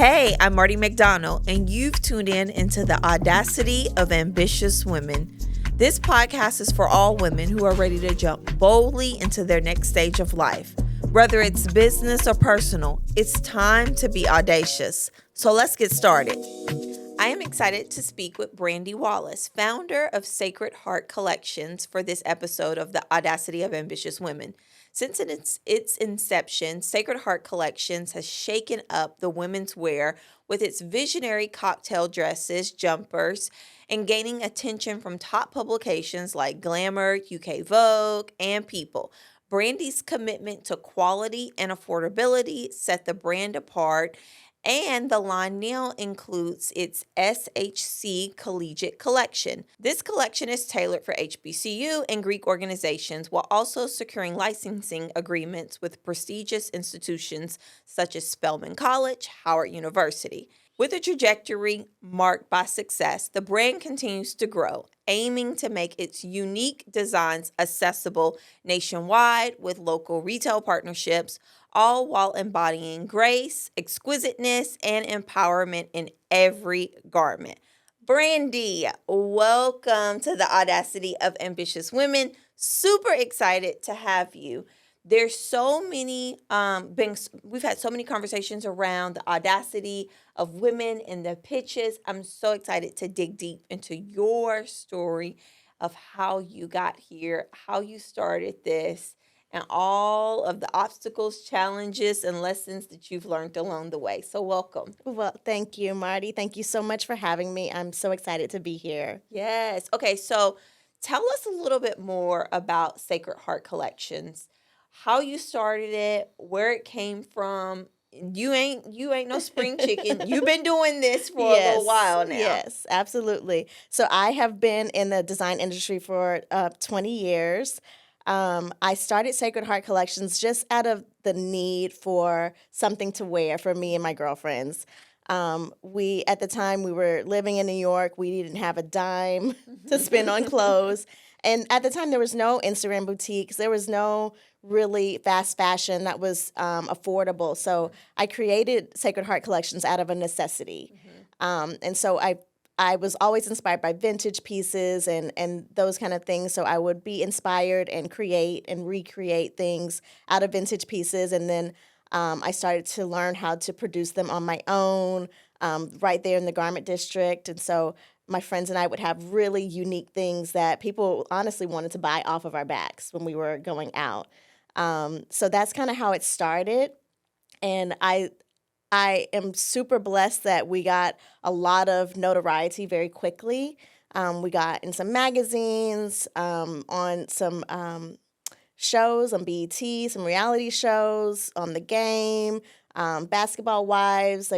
Hey, I'm Marty McDonald, and you've tuned in into the Audacity of Ambitious Women. This podcast is for all women who are ready to jump boldly into their next stage of life. Whether it's business or personal, it's time to be audacious. So let's get started. I am excited to speak with Brandi Wallace, founder of Sacred Heart Collections, for this episode of the Audacity of Ambitious Women. Since its inception, Sacred Heart Collections has shaken up the women's wear with its visionary cocktail dresses, jumpers, and gaining attention from top publications like Glamour, UK Vogue, and People. Brandi's commitment to quality and affordability set the brand apart, and the line now includes its SHC Collegiate Collection. This collection is tailored for HBCU and Greek organizations while also securing licensing agreements with prestigious institutions such as Spelman College, Howard University. With a trajectory marked by success, the brand continues to grow, aiming to make its unique designs accessible nationwide with local retail partnerships, all while embodying grace, exquisiteness, and empowerment in every garment. Brandi, welcome to the Audacity of Ambitious Women. Super excited to have you. There's so many, we've had so many conversations around the audacity of women and the pitches. I'm so excited to dig deep into your story of how you got here, how you started this, and all of the obstacles, challenges, and lessons that you've learned along the way. So welcome. Well, thank you, Marty. Thank you so much for having me. I'm so excited to be here. Yes. Okay, so tell us a little bit more about Sacred Heart Collections, how you started it, where it came from. You ain't no spring chicken. You've been doing this for a little while now. Yes, absolutely. So I have been in the design industry for 20 years. I started Sacred Heart Collections just out of the need for something to wear for me and my girlfriends. At the time, we were living in New York. We didn't have a dime to spend on clothes. And at the time, there was no Instagram boutiques. There was no really fast fashion that was affordable. So I created Sacred Heart Collections out of a necessity. And so I was always inspired by vintage pieces and those kind of things. So I would be inspired and create and recreate things out of vintage pieces. And then I started to learn how to produce them on my own right there in the garment district. And so my friends and I would have really unique things that people honestly wanted to buy off of our backs when we were going out. So that's kind of how it started. And I am super blessed that we got a lot of notoriety very quickly. We got in some magazines, on some shows on BET, some reality shows, on The Game, Basketball Wives.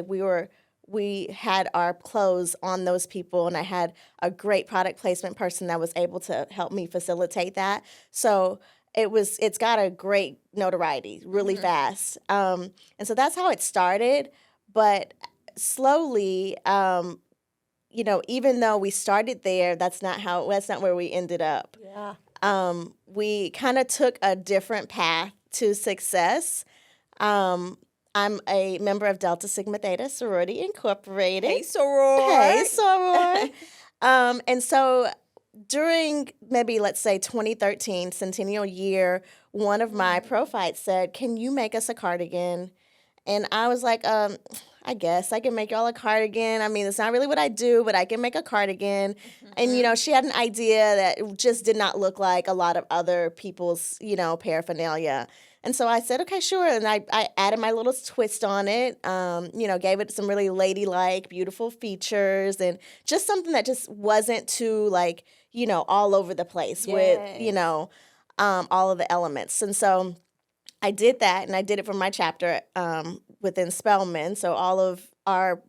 We had our clothes on those people, and I had a great product placement person that was able to help me facilitate that. So it's got a great notoriety really fast. And so that's how it started. But slowly, even though we started there, that's not where we ended up. Yeah. We kind of took a different path to success. I'm a member of Delta Sigma Theta Sorority Incorporated. Hey, soror. Hey, soror. And so during maybe, let's say, 2013, centennial year, one of my prophytes said, "Can you make us a cardigan?" And I was like, I guess I can make y'all a cardigan. I mean, it's not really what I do, but I can make a cardigan. And, she had an idea that just did not look like a lot of other people's, paraphernalia. And so I said, okay, sure. And I added my little twist on it, gave it some really ladylike, beautiful features and just something that just wasn't too all over the place with, all of the elements. And so I did that, and I did it for my chapter within Spelman. So all of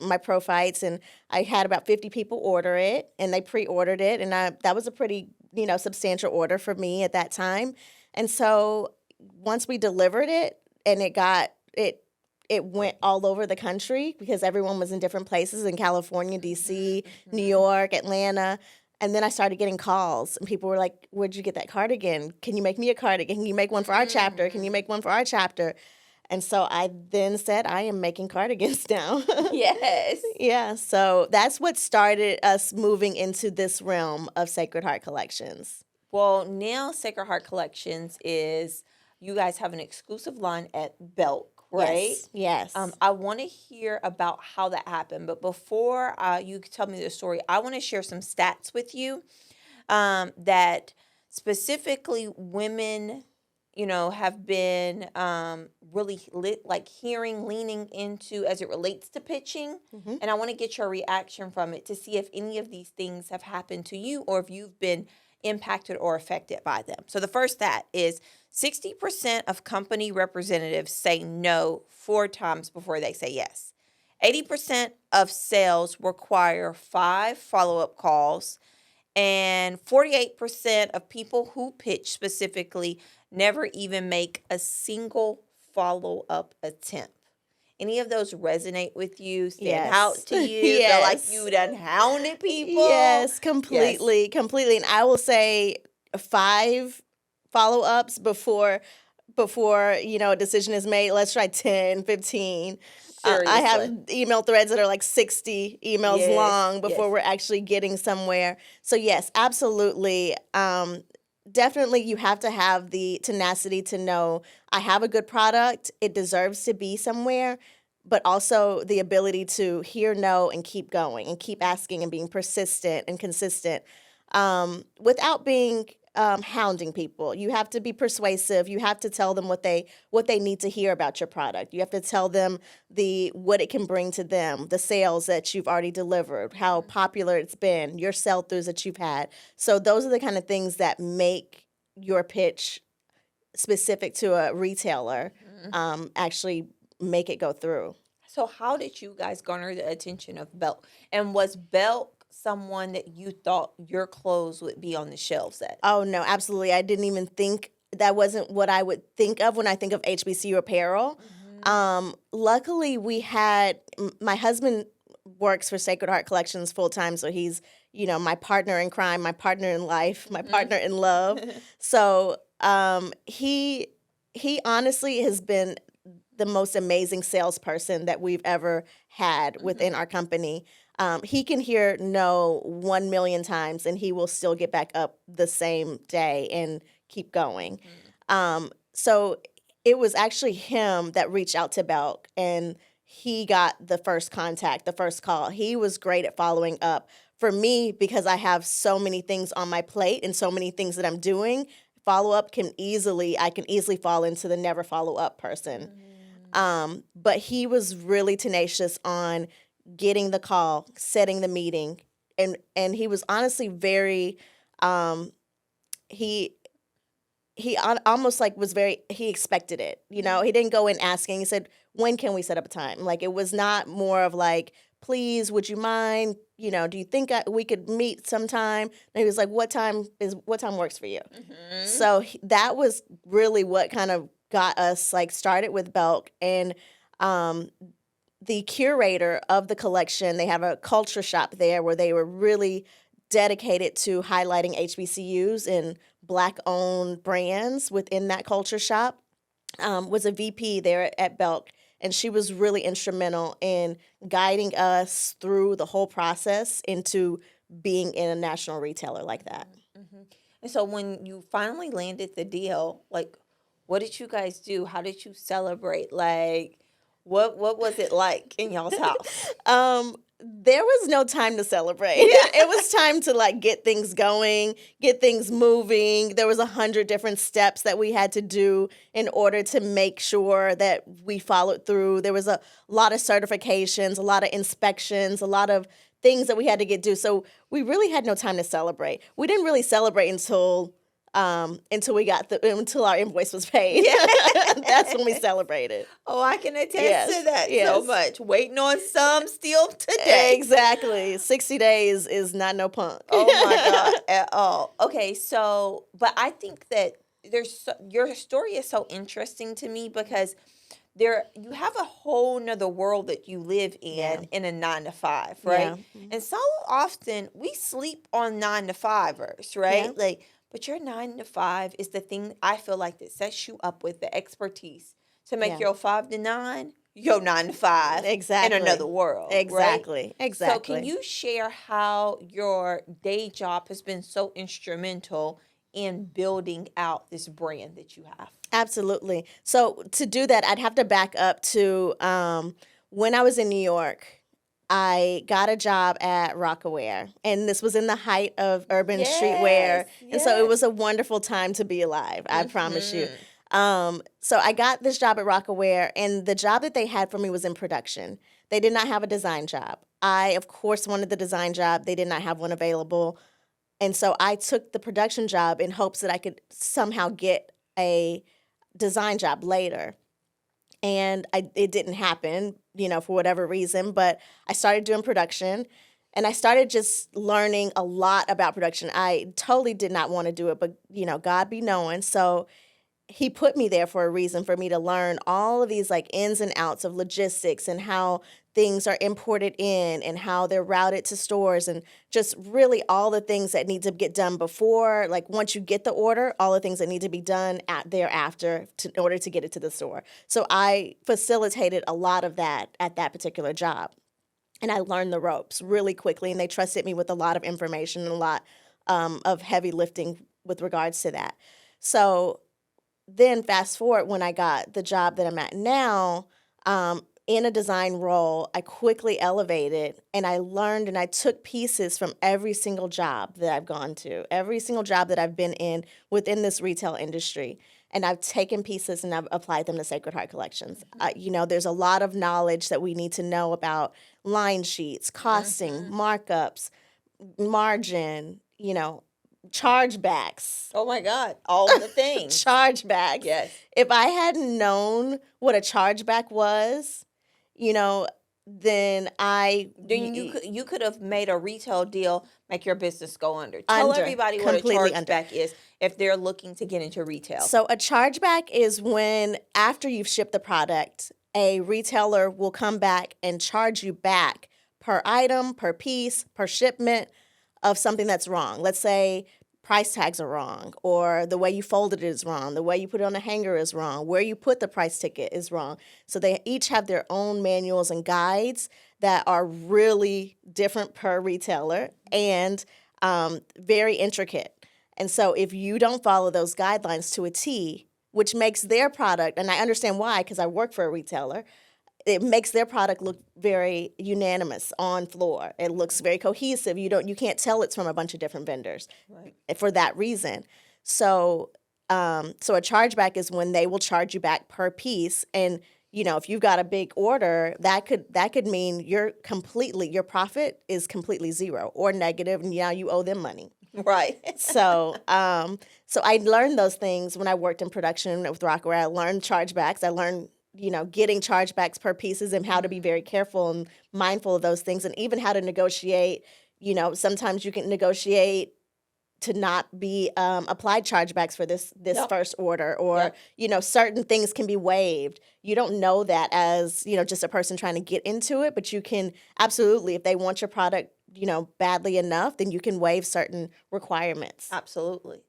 my prophytes, and I had about 50 people order it, and they pre-ordered it, and that was a pretty substantial order for me at that time. And so once we delivered it, and it went all over the country because everyone was in different places in California, DC, New York, Atlanta. And then I started getting calls, and people were like, "Where'd you get that cardigan? Can you make me a cardigan? Can you make one for our chapter? Can you make one for our chapter?" And so I then said, I am making cardigans now. Yes. Yeah, so that's what started us moving into this realm of Sacred Heart Collections. Well, now Sacred Heart Collections is, you guys have an exclusive line at Belk, right? Yes, yes. I want to hear about how that happened. But before you tell me the story, I want to share some stats with you that specifically women, have been really leaning into as it relates to pitching. Mhm. And I want to get your reaction from it to see if any of these things have happened to you or if you've been impacted or affected by them. So the first stat is 60% of company representatives say no 4 times before they say yes. 80% of sales require 5 follow-up calls, and 48% of people who pitch specifically never even make a single follow-up attempt. Any of those resonate with you, stand out to you, feel like Yes. you done hounded people? Yes, completely. And I will say 5 follow-ups before a decision is made. Let's try 10, 15. I have Seriously. email threads that are like 60 emails Yes, long before yes. we're actually getting somewhere. So yes, absolutely. Definitely you have to have the tenacity to know I have a good product. It deserves to be somewhere, but also the ability to hear no and keep going and keep asking and being persistent and consistent without being hounding people. You have to be persuasive. You have to tell them what they need to hear about your product. You have to tell them what it can bring to them, the sales that you've already delivered, how popular it's been, your sell-throughs that you've had. So those are the kind of things that make your pitch specific to a retailer actually make it go through. So how did you guys garner the attention of Belk? And was Belk someone that you thought your clothes would be on the shelves at? Oh, no, absolutely. I didn't even think that wasn't what I would think of when I think of HBCU apparel. Luckily, we had my husband works for Sacred Heart Collections full time, so he's my partner in crime, my partner in life, my partner in love. So he honestly has been the most amazing salesperson that we've ever had within our company. He can hear no 1 million times and he will still get back up the same day and keep going. So it was actually him that reached out to Belk and he got the first contact, the first call. He was great at following up. For me, because I have so many things on my plate and so many things that I'm doing, I can easily fall into the never follow up person. But he was really tenacious on getting the call, setting the meeting, and he was honestly very he almost like was very he expected it. He didn't go in asking. He said, "When can we set up a time?" Like it was not more of like, "Please, would you mind? Do you think we could meet sometime?" And he was like, what time works for you?" So that was really what kind of got us like started with Belk. And the curator of the collection, they have a culture shop there where they were really dedicated to highlighting HBCUs and Black-owned brands within that culture shop, was a VP there at Belk. And she was really instrumental in guiding us through the whole process into being in a national retailer like that. And so when you finally landed the deal, like, what did you guys do? How did you celebrate? Like, what was it like in y'all's house? There was no time to celebrate. It was time to like get things going, get things moving. There was 100 different steps that we had to do in order to make sure that we followed through. There was a lot of certifications, a lot of inspections, a lot of things that we had to get done. So we really had no time to celebrate. We didn't really celebrate until our invoice was paid. That's when we celebrated. Oh, I can attest to that so Yes. much. Waiting on some still today. Exactly. 60 days is not no punk. Oh my God, at all. Okay, so, but I think that your story is so interesting to me because you have a whole nother world that you live in a 9-to-5, right? Yeah. And so often we sleep on 9-to-5ers, right? Yeah. But your 9-to-5 is the thing I feel like that sets you up with the expertise to make Yeah. your 5 to 9, your 9 to 5 Exactly. in another world. Right? Exactly. So can you share how your day job has been so instrumental in building out this brand that you have? Absolutely. So to do that, I'd have to back up to when I was in New York. I got a job at Rockaware, and this was in the height of urban streetwear, and so it was a wonderful time to be alive. I promise you. So I got this job at Rockaware, and the job that they had for me was in production. They did not have a design job. I, of course, wanted the design job. They did not have one available, and so I took the production job in hopes that I could somehow get a design job later. And it didn't happen, for whatever reason, but I started doing production, and I started just learning a lot about production. I totally did not want to do it, but, God be knowing. So he put me there for a reason, for me to learn all of these like ins and outs of logistics and how things are imported in and how they're routed to stores, and just really all the things that need to get done before, like once you get the order, all the things that need to be done thereafter in order to get it to the store. So I facilitated a lot of that at that particular job. And I learned the ropes really quickly, and they trusted me with a lot of information and a lot of heavy lifting with regards to that. So then fast forward, when I got the job that I'm at now, in a design role, I quickly elevated, and I learned and I took pieces from every single job that I've gone to, every single job that I've been in within this retail industry. And I've taken pieces and I've applied them to Sacred Heart Collections. There's a lot of knowledge that we need to know about line sheets, costing, markups, margin, chargebacks. Oh my God, all the things. Chargebacks. Yes. If I hadn't known what a chargeback was, then you could have made a retail deal, make your business go under. Tell everybody what a chargeback is if they're looking to get into retail. So a chargeback is when, after you've shipped the product, a retailer will come back and charge you back per item, per piece, per shipment of something that's wrong. Let's say price tags are wrong, or the way you folded it is wrong, the way you put it on a hanger is wrong, where you put the price ticket is wrong. So they each have their own manuals and guides that are really different per retailer and very intricate. And so if you don't follow those guidelines to a T, which makes their product, and I understand why, because I work for a retailer, it makes their product look very unanimous on floor. It looks very cohesive. You can't tell it's from a bunch of different vendors, right, for that reason. So a chargeback is when they will charge you back per piece, and if you've got a big order, that could mean your profit is completely zero or negative, and now you owe them money. Right. So I learned those things when I worked in production with Rockaware. I learned chargebacks. I learned getting chargebacks per pieces and how to be very careful and mindful of those things, and even how to negotiate. Sometimes you can negotiate to not be applied chargebacks for this first order, or certain things can be waived. You don't know that as just a person trying to get into it, but you can absolutely, if they want your product badly enough, then you can waive certain requirements. Absolutely.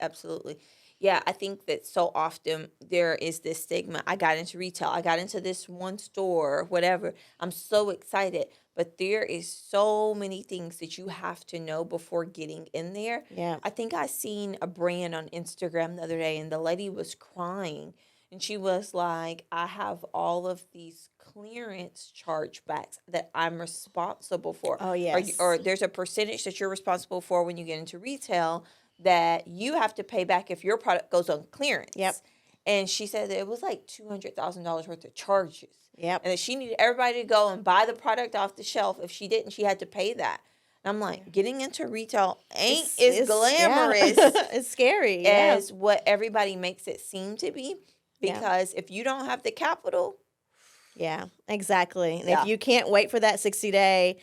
Yeah, I think that so often there is this stigma. I got into retail. I got into this one store, whatever. I'm so excited. But there is so many things that you have to know before getting in there. Yeah. I think I seen a brand on Instagram the other day, and the lady was crying. And she was like, I have all of these clearance chargebacks that I'm responsible for. Oh, yes. Or there's a percentage that you're responsible for when you get into retail that you have to pay back if your product goes on clearance. Yep. And she said that it was like $200,000 worth of charges. Yep. And that she needed everybody to go and buy the product off the shelf. If she didn't, she had to pay that. And I'm like, getting into retail ain't as glamorous. Yeah. It's scary. As what everybody makes it seem to be. Because if you don't have the capital. Yeah, exactly. And if you can't wait for that 60-day,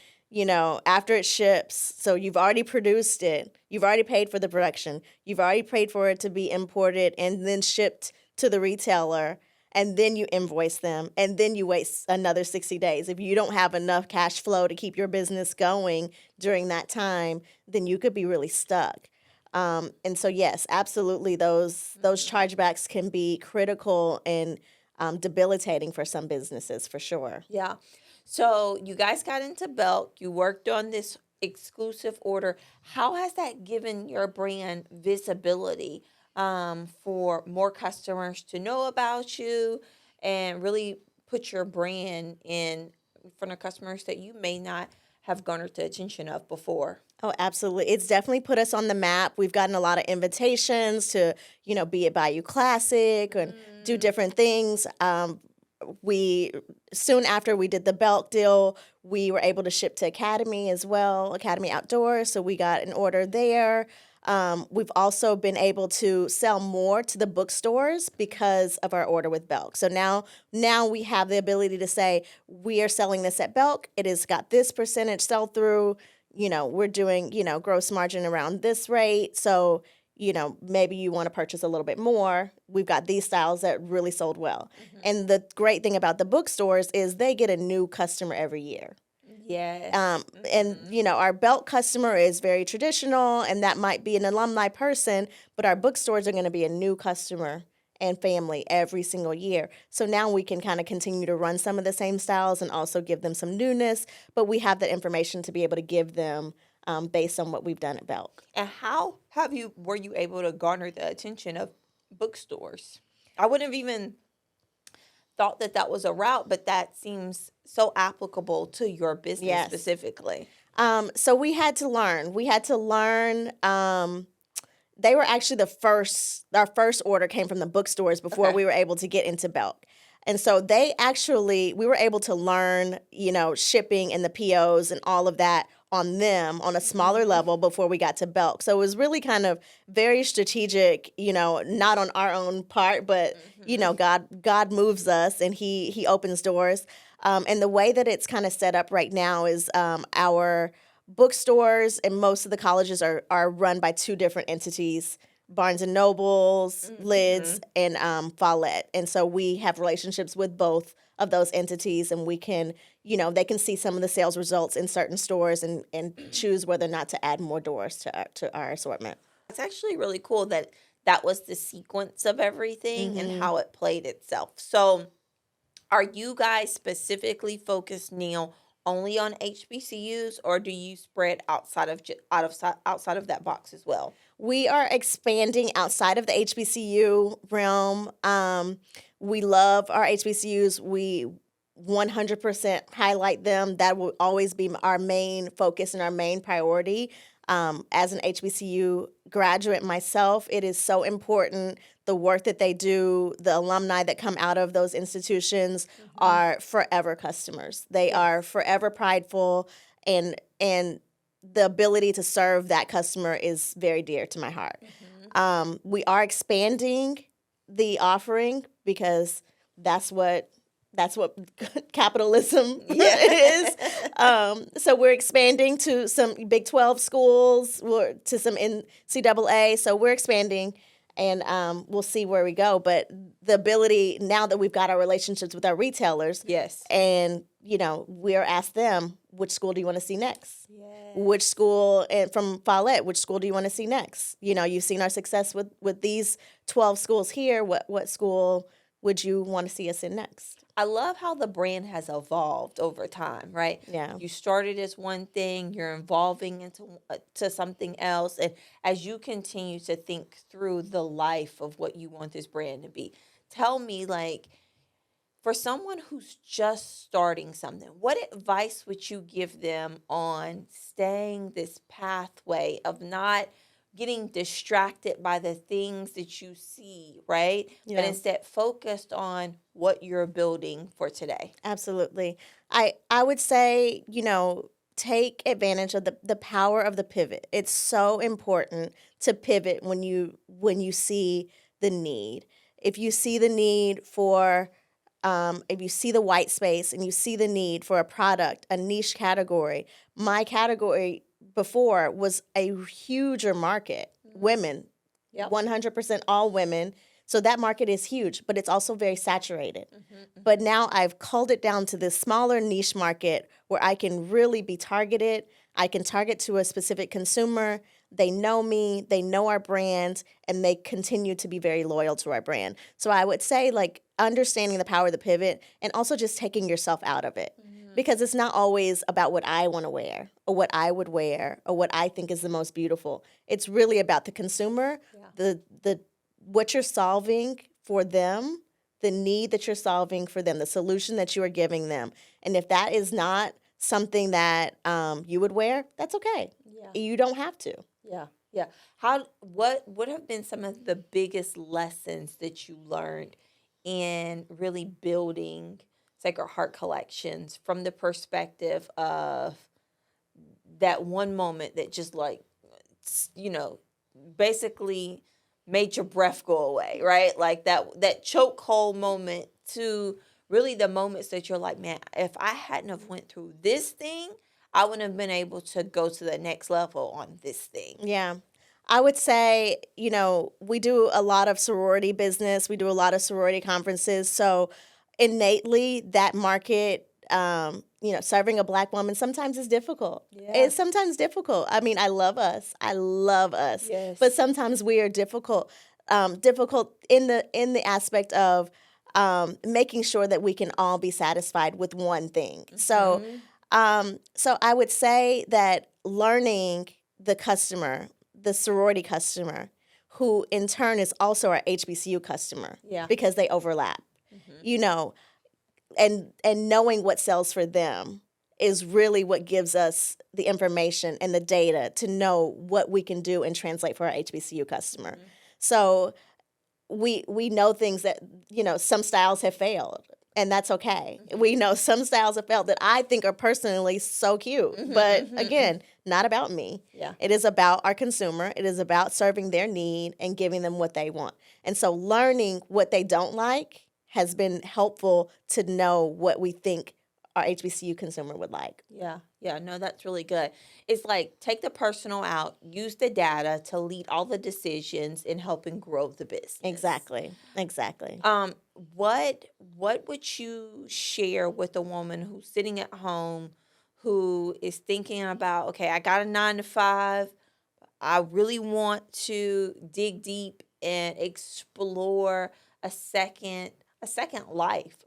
after it ships, so you've already produced it, you've already paid for the production, you've already paid for it to be imported and then shipped to the retailer, and then you invoice them, and then you wait another 60 days. If you don't have enough cash flow to keep your business going during that time, then you could be really stuck. And so, yes, absolutely, those chargebacks can be critical in debilitating for some businesses, for sure. Yeah. So you guys got into Belk. You worked on this exclusive order. How has that given your brand visibility for more customers to know about you and really put your brand in front of customers that you may not have garnered the attention of before? Oh, absolutely. It's definitely put us on the map. We've gotten a lot of invitations to, be it Bayou Classic and do different things. We soon after we did the Belk deal, we were able to ship to Academy as well, Academy Outdoors. So we got an order there. We've also been able to sell more to the bookstores because of our order with Belk. So now we have the ability to say we are selling this at Belk. It has got this percentage sell through. We're doing gross margin around this rate. So maybe you want to purchase a little bit more. We've got these styles that really sold well. Mm-hmm. And the great thing about the bookstores is they get a new customer every year. Yes. And, our Belk customer is very traditional, and that might be an alumni person, but our bookstores are going to be a new customer and family every single year. So now we can kind of continue to run some of the same styles and also give them some newness, but we have the information to be able to give them based on what we've done at Belk. And how were you able to garner the attention of bookstores? I wouldn't have even thought that was a route, but that seems so applicable to your business specifically. So we had to learn. They were actually our first order came from the bookstores before we were able to get into Belk. And so we were able to learn, shipping and the POs and all of that on them on a smaller level before we got to Belk. So it was really kind of very strategic, not on our own part, but, God moves us and he opens doors. And the way that it's kind of set up right now is our bookstores and most of the colleges are run by two different entities, Barnes and Nobles, Lids, and Follett. And so we have relationships with both of those entities, and we can, they can see some of the sales results in certain stores and choose whether or not to add more doors to our assortment. It's actually really cool that was the sequence of everything and how it played itself. So are you guys specifically focused, Neil, only on HBCUs, or do you spread outside of that box as well? We are expanding outside of the HBCU realm. We love our HBCUs. We 100% highlight them. That will always be our main focus and our main priority. As an HBCU graduate myself, it is so important. The work that they do, the alumni that come out of those institutions are forever customers. They are forever prideful, and the ability to serve that customer is very dear to my heart. We are expanding the offering because that's what capitalism is. So we're expanding to some Big 12 schools, to some NCAA. So we're expanding, and we'll see where we go. But the ability, now that we've got our relationships with our retailers, and we're asked them, which school do you want to see next? Which school, and from Follett, which school do you want to see next? You've seen our success with these 12 schools here. What school would you want to see us in next? I love how the brand has evolved over time, right? Yeah. You started as one thing, you're evolving into to something else. And as you continue to think through the life of what you want this brand to be, tell me, for someone who's just starting something, what advice would you give them on staying this pathway of not getting distracted by the things that you see, right? Yeah. But instead focused on what you're building for today? Absolutely. I would say, take advantage of the power of the pivot. It's so important to pivot when you see the need. If you see the need for if you see the white space and you see the need for a product, a niche category, my category before was a huger market, women, 100% all women. So that market is huge, but it's also very saturated. But now I've culled it down to this smaller niche market where I can really be targeted. I can target to a specific consumer They know me, they know our brand, and they continue to be very loyal to our brand. So I would say, like, understanding the power of the pivot and also just taking yourself out of it. Because it's not always about what I want to wear or what I would wear or what I think is the most beautiful. It's really about the consumer, the what you're solving for them, the need that you're solving for them, the solution that you are giving them. And if that is not something that you would wear, that's okay. Yeah. You don't have to. Yeah. Yeah. What have been some of the biggest lessons that you learned in really building Sacred Heart Collections from the perspective of that one moment that just like, basically made your breath go away, right? Like that chokehold moment to really the moments that you're like, man, if I hadn't have went through this thing, I wouldn't have been able to go to the next level on this thing. Yeah. I would say, we do a lot of sorority business. We do a lot of sorority conferences. So innately, that market, serving a Black woman sometimes is difficult. Yeah. It's sometimes difficult. I mean, I love us. Yes. But sometimes we are difficult. Difficult in the aspect of making sure that we can all be satisfied with one thing. So I would say that learning the customer, the sorority customer, who in turn is also our HBCU customer, because they overlap, and knowing what sells for them is really what gives us the information and the data to know what we can do and translate for our HBCU customer. So we know things that, some styles have failed. And that's okay. We know some styles have failed that I think are personally so cute. But again, not about me. Yeah. It is about our consumer. It is about serving their need and giving them what they want. And so learning what they don't like has been helpful to know what we think our HBCU consumer would like. Yeah. Yeah. No, that's really good. It's like take the personal out, use the data to lead all the decisions in helping grow the business. Exactly. What would you share with a woman who's sitting at home who is thinking about, okay, I got a 9 to 5. I really want to dig deep and explore a second life,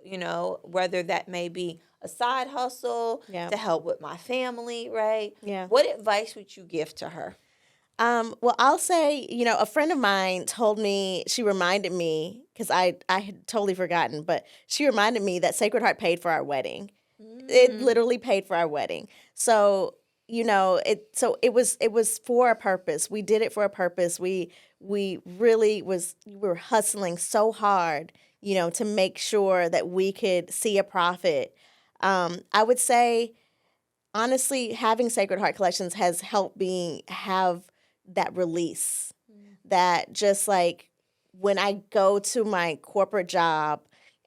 whether that may be a side hustle to help with my family, right? Yeah. What advice would you give to her? Well, I'll say, a friend of mine she reminded me, because I had totally forgotten, but she reminded me that Sacred Heart paid for our wedding. It literally paid for our wedding. So, it was for a purpose. We did it for a purpose. We really we were hustling so hard, to make sure that we could see a profit. I would say, honestly, having Sacred Heart Collections has helped me have that release. That just like when I go to my corporate job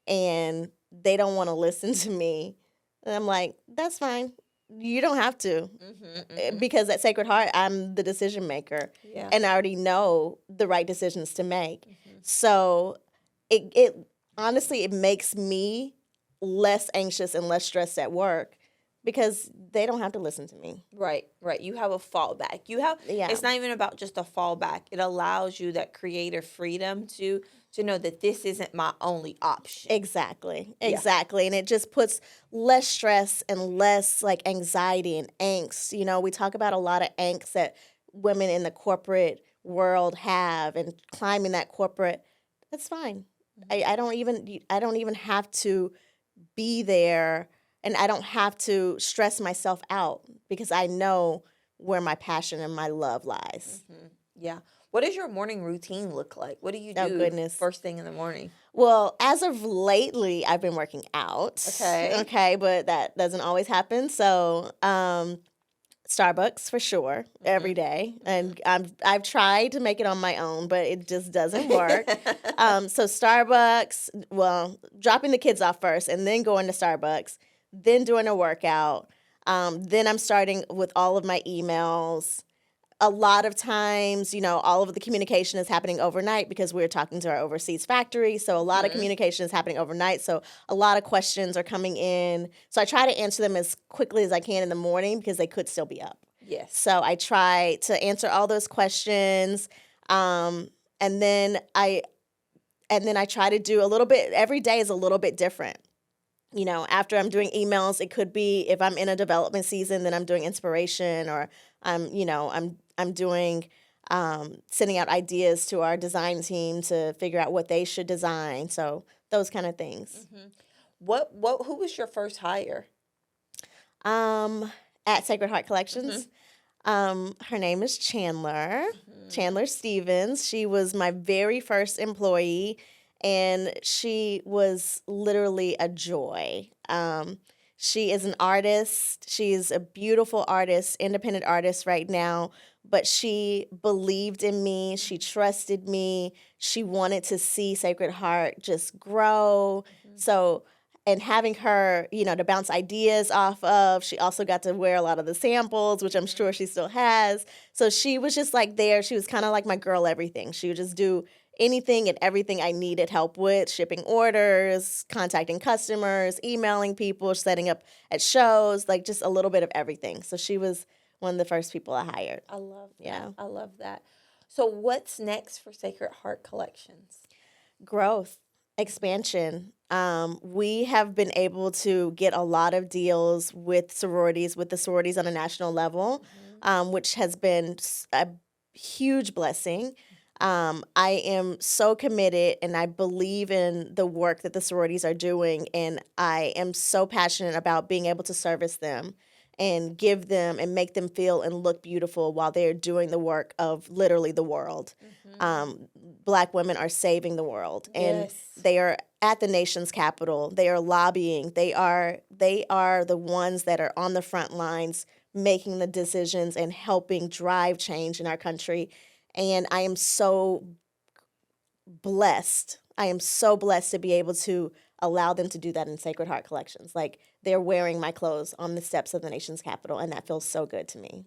and they don't want to listen to me, and I'm like, that's fine. You don't have to. Because at Sacred Heart, I'm the decision maker. Yeah. And I already know the right decisions to make. So it honestly, it makes me less anxious and less stressed at work because they don't have to listen to me. Right. You have a fallback. It's not even about just a fallback. It allows you that creative freedom to know that this isn't my only option. Exactly. And it just puts less stress and less like anxiety and angst. We talk about a lot of angst that women in the corporate world have, and climbing that corporate, that's fine. I don't even have to be there, and I don't have to stress myself out because I know where my passion and my love lies. Yeah. What does your morning routine look like? What do you do first thing in the morning? Well, as of lately, I've been working out. Okay. But that doesn't always happen. So, Starbucks for sure every day, and I've tried to make it on my own, but it just doesn't work. So Starbucks, well, dropping the kids off first, and then going to Starbucks, then doing a workout. Then I'm starting with all of my emails. A lot of times, all of the communication is happening overnight because we're talking to our overseas factory. So a lot of communication is happening overnight. So a lot of questions are coming in. So I try to answer them as quickly as I can in the morning because they could still be up. Yes. So I try to answer all those questions. And then I try to do a little bit, every day is a little bit different. You know, after I'm doing emails, it could be if I'm in a development season, then I'm doing inspiration, or I'm doing sending out ideas to our design team to figure out what they should design. So those kind of things. Who was your first hire? At Sacred Heart Collections. Her name is Chandler. Chandler Stevens. She was my very first employee, and she was literally a joy. She is an artist. She's a beautiful artist, independent artist right now, but she believed in me. She trusted me. She wanted to see Sacred Heart just grow. So, and having her, to bounce ideas off of, she also got to wear a lot of the samples, which I'm sure she still has. So she was just like there. She was kind of like my girl everything. She would just do anything and everything I needed help with, shipping orders, contacting customers, emailing people, setting up at shows, like just a little bit of everything. So she was one of the first people I hired. I love that. Yeah. I love that. So what's next for Sacred Heart Collections? Growth, expansion. We have been able to get a lot of deals with the sororities on a national level, which has been a huge blessing. I am so committed, and I believe in the work that the sororities are doing, and I am so passionate about being able to service them and give them and make them feel and look beautiful while they're doing the work of literally the world. Black women are saving the world, and they are at the nation's capital. They are lobbying. They are the ones that are on the front lines making the decisions and helping drive change in our country. And I am so blessed. I am so blessed to be able to allow them to do that in Sacred Heart Collections. Like, they're wearing my clothes on the steps of the nation's capital, and that feels so good to me.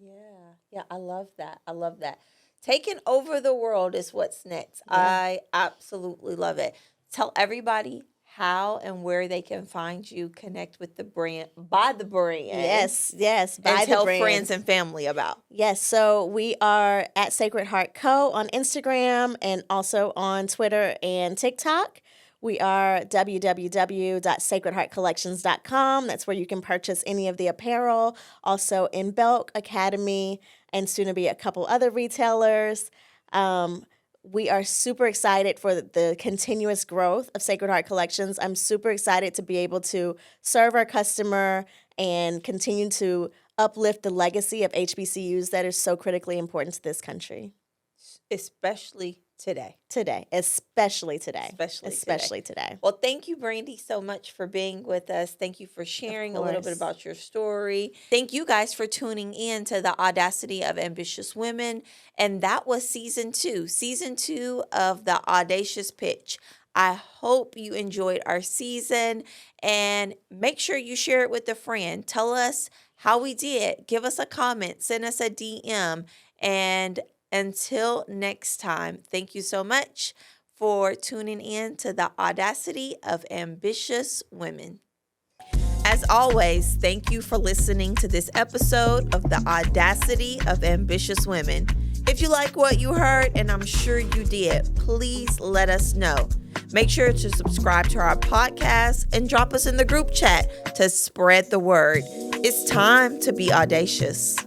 Yeah, I love that. I love that. Taking over the world is what's next. Yeah. I absolutely love it. Tell everybody how and where they can find you, connect with the brand, buy the brand. Yes, buy and the tell brand. friends and family about. Yes, so we are at Sacred Heart Co. on Instagram and also on Twitter and TikTok. We are www.sacredheartcollections.com. That's where you can purchase any of the apparel. Also in Belk Academy, and soon to be a couple other retailers. We are super excited for the continuous growth of Sacred Heart Collections. I'm super excited to be able to serve our customer and continue to uplift the legacy of HBCUs that is so critically important to this country. Especially today. Especially today. Well, thank you, Brandi, so much for being with us. Thank you for sharing a little bit about your story. Thank you guys for tuning in to the Audacity of Ambitious Women. And that was season 2 of the Audacious Pitch. I hope you enjoyed our season, and make sure you share it with a friend. Tell us how we did. Give us a comment, send us a DM, and until next time, thank you so much for tuning in to the Audacity of Ambitious Women. As always, thank you for listening to this episode of the Audacity of Ambitious Women. If you like what you heard, and I'm sure you did, please let us know. Make sure to subscribe to our podcast and drop us in the group chat to spread the word. It's time to be audacious.